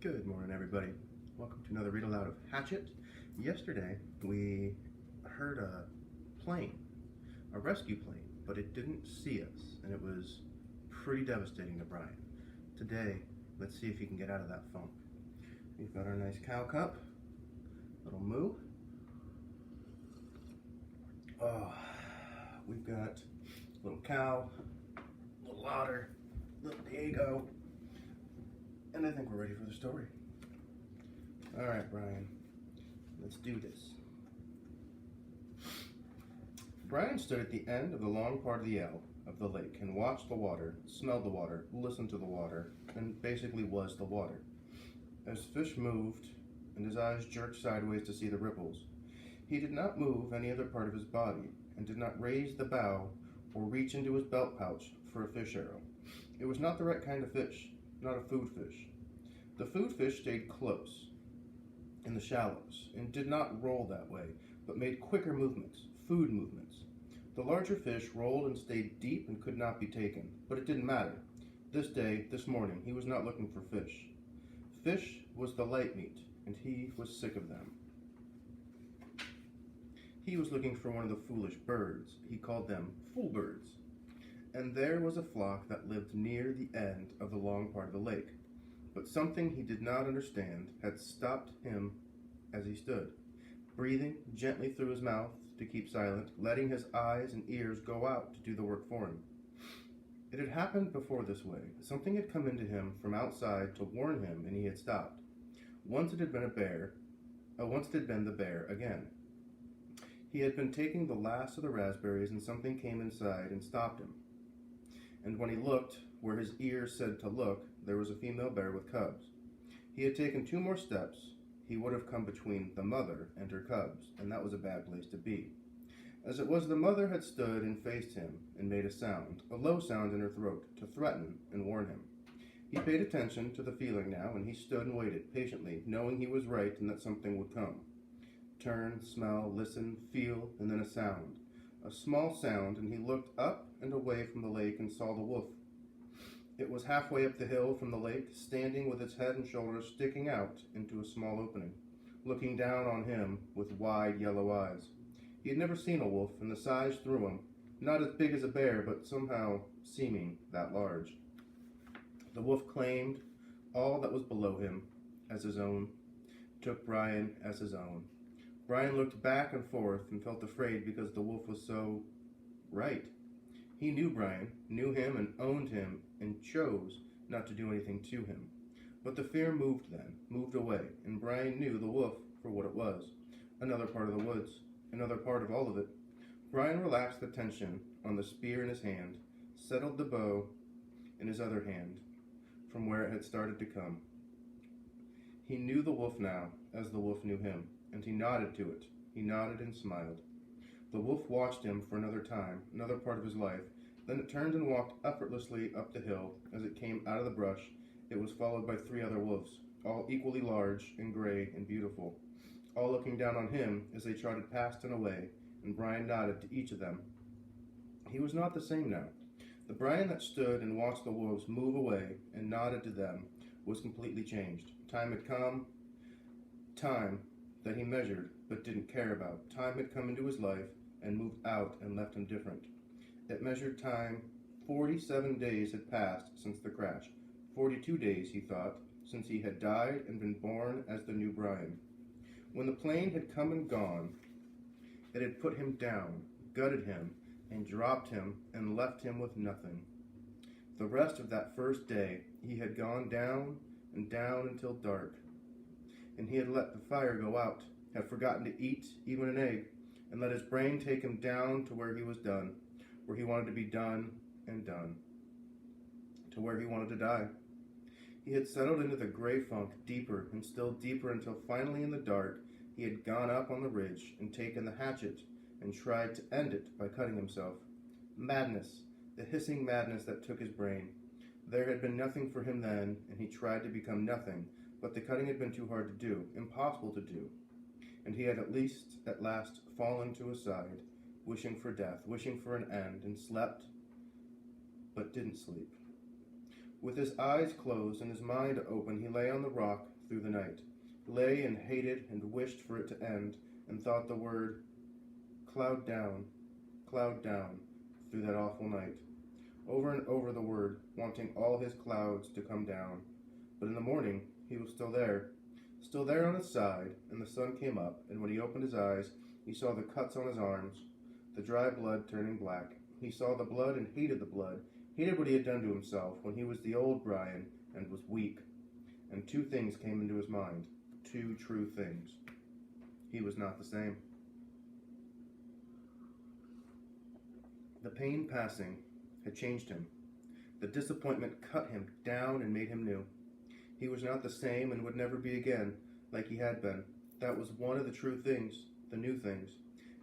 Good morning, everybody. Welcome to another read aloud of Hatchet. Yesterday, we heard a plane, a rescue plane, but it didn't see us, and it was pretty devastating to Brian. Today, let's see if he can get out of that funk. We've got our nice cow cup, little moo. Oh, we've got little cow, little otter, little Diego, and I think we're ready for the story. All right, Brian, let's do this. Brian stood at the end of the long part of the L of the lake and watched the water, smelled the water, listened to the water, and basically was the water. As fish moved and his eyes jerked sideways to see the ripples, he did not move any other part of his body and did not raise the bow or reach into his belt pouch for a fish arrow. It was not the right kind of fish, not a food fish. The food fish stayed close in the shallows and did not roll that way, but made quicker movements, food movements. The larger fish rolled and stayed deep and could not be taken, but it didn't matter. This day, this morning, he was not looking for fish. Fish was the light meat, and he was sick of them. He was looking for one of the foolish birds. He called them fool birds. And there was a flock that lived near the end of the long part of the lake. But something he did not understand had stopped him as he stood, breathing gently through his mouth to keep silent, letting his eyes and ears go out to do the work for him. It had happened before this way. Something had come into him from outside to warn him, and he had stopped. Once it had been the bear again. He had been taking the last of the raspberries, and something came inside and stopped him. And when he looked where his ears said to look, there was a female bear with cubs. He had taken 2 more steps. He would have come between the mother and her cubs, and that was a bad place to be. As it was, the mother had stood and faced him and made a sound, a low sound in her throat, to threaten and warn him. He paid attention to the feeling now, and he stood and waited patiently, knowing he was right and that something would come. Turn, smell, listen, feel, and then a sound. A small sound, and he looked up and away from the lake and saw the wolf. It was halfway up the hill from the lake, standing with its head and shoulders sticking out into a small opening, looking down on him with wide yellow eyes. He had never seen a wolf, and the size threw him, not as big as a bear, but somehow seeming that large. The wolf claimed all that was below him as his own, took Brian as his own. Brian looked back and forth and felt afraid because the wolf was so right. He knew Brian, knew him and owned him, and chose not to do anything to him. But the fear moved then, moved away, and Brian knew the wolf for what it was. Another part of the woods, another part of all of it. Brian relaxed the tension on the spear in his hand, settled the bow in his other hand, from where it had started to come. He knew the wolf now, as the wolf knew him, and he nodded to it. He nodded and smiled. The wolf watched him for another time, another part of his life. Then it turned and walked effortlessly up the hill. As it came out of the brush, it was followed by 3 other wolves, all equally large and gray and beautiful, all looking down on him as they trotted past and away, and Brian nodded to each of them. He was not the same now. The Brian that stood and watched the wolves move away and nodded to them was completely changed. Time had come, time that he measured but didn't care about. Time had come into his life and moved out and left him different. It measured time. 47 days had passed since the crash. 42 days, he thought, since he had died and been born as the new Brian. When the plane had come and gone, it had put him down, gutted him, and dropped him and left him with nothing. The rest of that first day, he had gone down and down until dark. And he had let the fire go out, had forgotten to eat even an egg, and let his brain take him down to where he was done, where he wanted to be done and done, to where he wanted to die. He had settled into the gray funk deeper and still deeper until finally in the dark he had gone up on the ridge and taken the hatchet and tried to end it by cutting himself. Madness, the hissing madness that took his brain. There had been nothing for him then, and he tried to become nothing, but the cutting had been too hard to do, impossible to do. And he had at last fallen to his side, wishing for death, wishing for an end, and slept, but didn't sleep. With his eyes closed and his mind open, he lay on the rock through the night. Lay and hated and wished for it to end, and thought the word cloud down through that awful night. Over and over the word, wanting all his clouds to come down. But in the morning he was still there on his side, and the sun came up, and when he opened his eyes, he saw the cuts on his arms, the dry blood turning black. He saw the blood and hated the blood, hated what he had done to himself when he was the old Brian and was weak. And two things came into his mind, two true things. He was not the same. The pain passing had changed him. The disappointment cut him down and made him new. He was not the same and would never be again like he had been. That was one of the true things, the new things.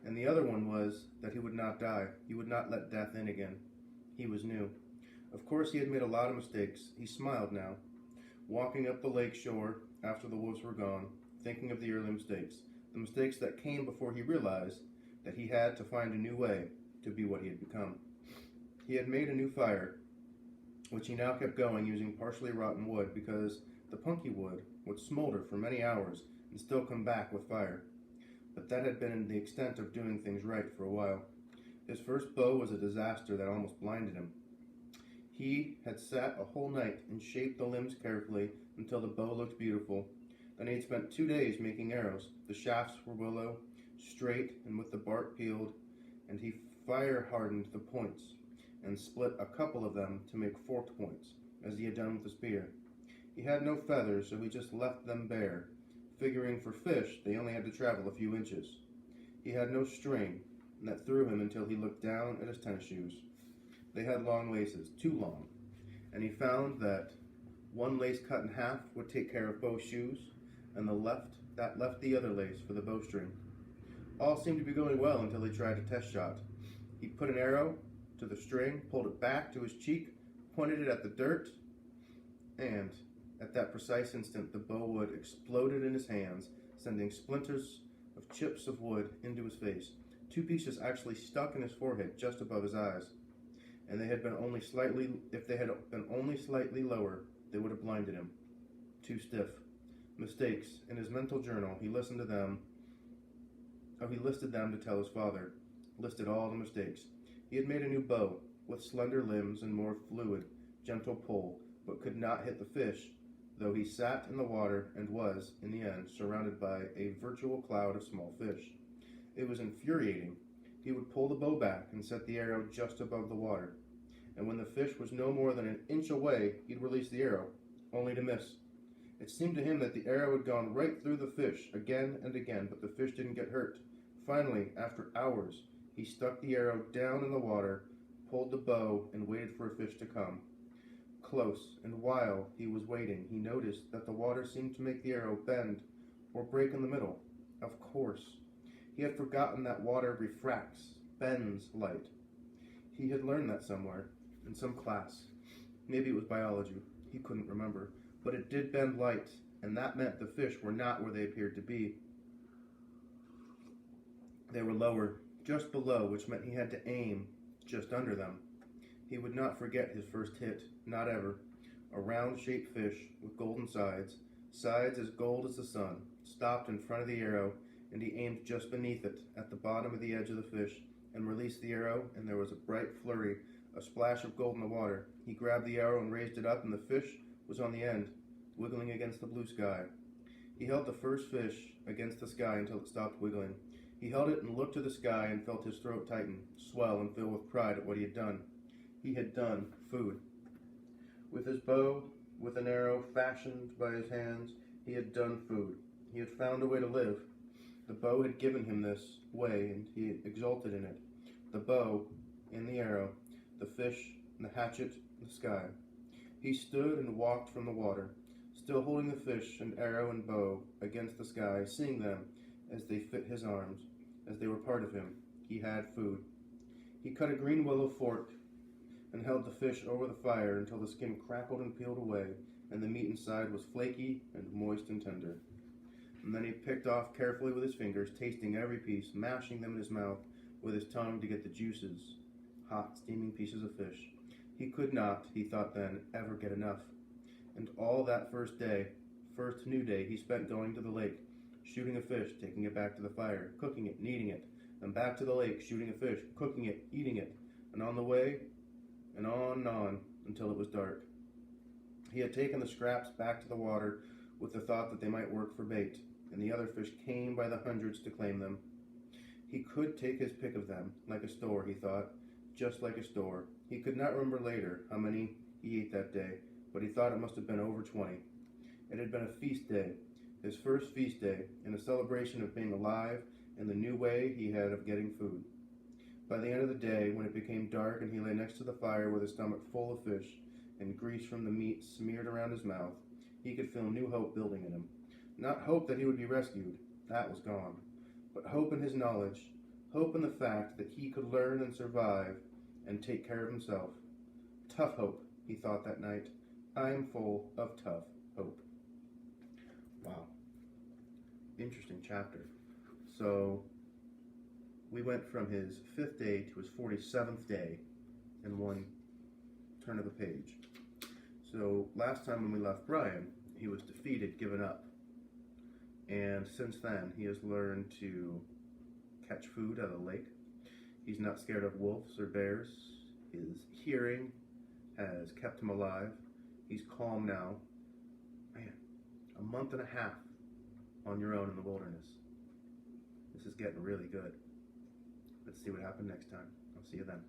And the other one was that he would not die. He would not let death in again. He was new. Of course, he had made a lot of mistakes. He smiled now, walking up the lake shore after the wolves were gone, thinking of the early mistakes, the mistakes that came before he realized that he had to find a new way to be what he had become. He had made a new fire, which he now kept going using partially rotten wood, because the punky wood would smolder for many hours and still come back with fire. But that had been the extent of doing things right for a while. His first bow was a disaster that almost blinded him. He had sat a whole night and shaped the limbs carefully until the bow looked beautiful. Then he had spent 2 days making arrows. The shafts were willow, straight and with the bark peeled, and he fire-hardened the points and split a couple of them to make forked points, as he had done with the spear. He had no feathers, so he just left them bare, figuring for fish they only had to travel a few inches. He had no string, and that threw him until he looked down at his tennis shoes. They had long laces, too long, and he found that one lace cut in half would take care of both shoes, and that left the other lace for the bowstring. All seemed to be going well until he tried a test shot. He put an arrow to the string, pulled it back to his cheek, pointed it at the dirt, and at that precise instant the bow wood exploded in his hands, sending splinters of chips of wood into his face. 2 pieces actually stuck in his forehead just above his eyes, and if they had been only slightly lower, they would have blinded him. Too stiff. Mistakes. In his mental journal, he listed them to tell his father. Listed all the mistakes. He had made a new bow, with slender limbs and more fluid, gentle pull, but could not hit the fish, though he sat in the water and was, in the end, surrounded by a virtual cloud of small fish. It was infuriating. He would pull the bow back and set the arrow just above the water, and when the fish was no more than an inch away, he'd release the arrow, only to miss. It seemed to him that the arrow had gone right through the fish again and again, but the fish didn't get hurt. Finally, after hours, he stuck the arrow down in the water, pulled the bow, and waited for a fish to come. Close, and while he was waiting, he noticed that the water seemed to make the arrow bend or break in the middle. Of course. He had forgotten that water bends light. He had learned that somewhere, in some class. Maybe it was biology. He couldn't remember. But it did bend light, and that meant the fish were not where they appeared to be. They were lower, just below, which meant he had to aim just under them. He would not forget his first hit, not ever. A round-shaped fish with golden sides as gold as the sun, stopped in front of the arrow, and he aimed just beneath it, at the bottom of the edge of the fish, and released the arrow, and there was a bright flurry, a splash of gold in the water. He grabbed the arrow and raised it up, and the fish was on the end, wiggling against the blue sky. He held the first fish against the sky until it stopped wiggling. He held it and looked to the sky and felt his throat tighten, swell, and fill with pride at what he had done. He had done food. With his bow, with an arrow fashioned by his hands, he had done food. He had found a way to live. The bow had given him this way, and he exulted in it. The bow, and the arrow, the fish, and the hatchet, and the sky. He stood and walked from the water, still holding the fish and arrow and bow against the sky, seeing them as they fit his arms, as they were part of him. He had food. He cut a green willow fork and held the fish over the fire until the skin crackled and peeled away, and the meat inside was flaky and moist and tender. And then he picked off carefully with his fingers, tasting every piece, mashing them in his mouth with his tongue to get the juices, hot, steaming pieces of fish. He could not, he thought then, ever get enough. And all that first new day, he spent going to the lake, shooting a fish, taking it back to the fire, cooking it and eating it, and back to the lake, shooting a fish, cooking it, eating it, and on the way, and on, until it was dark. He had taken the scraps back to the water with the thought that they might work for bait, and the other fish came by the hundreds to claim them. He could take his pick of them, like a store, he thought, just like a store. He could not remember later how many he ate that day, but he thought it must have been over 20. It had been a feast day, his first feast day, and a celebration of being alive and the new way he had of getting food. By the end of the day, when it became dark and he lay next to the fire with his stomach full of fish and grease from the meat smeared around his mouth, he could feel new hope building in him. Not hope that he would be rescued, that was gone, but hope in his knowledge, hope in the fact that he could learn and survive and take care of himself. Tough hope, he thought that night. I am full of tough hope. Wow. Interesting chapter. So, we went from his 5th day to his 47th day in one turn of the page. So, last time when we left Brian, he was defeated, given up. And since then, he has learned to catch food out of the lake. He's not scared of wolves or bears. His hearing has kept him alive. He's calm now. Man, a month and a half on your own in the wilderness. This is getting really good. Let's see what happens next time. I'll see you then.